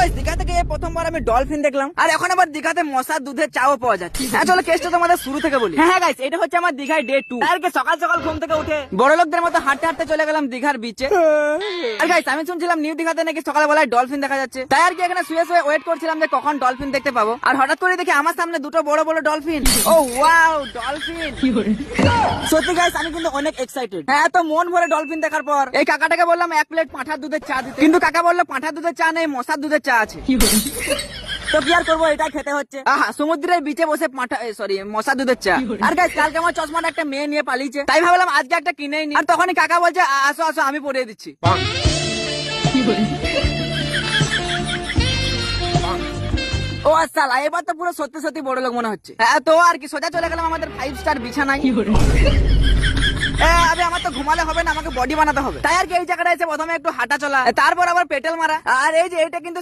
Guys Digha থেকে এই প্রথমবার আমি ডলফিন দেখলাম, আর এখন আবার দীঘাতে মশার দুধের চাও পাওয়া যাচ্ছে। হ্যাঁ চলো কেসটা তোমাদের শুরু থেকে বলি। হ্যাঁ গাইস এটা হচ্ছে আমার দীঘায় ডে 2। আর সকাল সকাল ঘুম থেকে উঠে বড় লোকদের মতো হাঁটতে হাঁটতে চলে গেলাম দীঘার বিচে। আর গাইস আমি শুনছিলাম নিউ দীঘাতে নাকি সকালবেলায় ডলফিন দেখা যাচ্ছে, তাই আর কি এখানে শুয়ে শুয়ে ওয়েট করছিলাম যে কখন ডলফিন দেখতে পাবো। আর হঠাৎ করে দেখি আমার সামনে দুটো বড় বড় ডলফিন। ও ওয়াও ডলফিন! সত্যি গাইস আমি কিন্তু অনেক এক্সাইটেড। হ্যাঁ তো মন ভরে ডলফিন দেখার পর এই কাকাটাকে বললাম 1 প্লেট পাঁঠার দুধের চা দিতে, কিন্তু কাকা বললো পাঁঠার দুধের চা নেই, মশার দুধের চা আছে। তো কি আর করবো, এটা খেতে হচ্ছে। আহা সমুদ্রের বিচে বসে মশার দুধের চা। আর গাইস কালকে আমার চশমাটা একটা মেয়ে নিয়ে পালিয়েছে, তাই ভাবলাম আজকে একটা কিনেই নি। আর তখনই কাকা বলছে আসো আসো আমি পরিয়ে দিচ্ছি। ও সালা এবার তো পুরো সত্যি সত্যি বড় লোক মনে হচ্ছে। হ্যাঁ তো আর কি সোজা চলে গেলাম আমাদের 5 স্টার বিছানায়। আরে আমার তো ঘুমালে হবে না, আমাকে বডি বানাতে হবে। তাই আর কি এই জায়গাটা এসে প্রথমে একটু হাঁটা চলা, তারপর আবার পেটেল মারা। আর এই যে এটা কিন্তু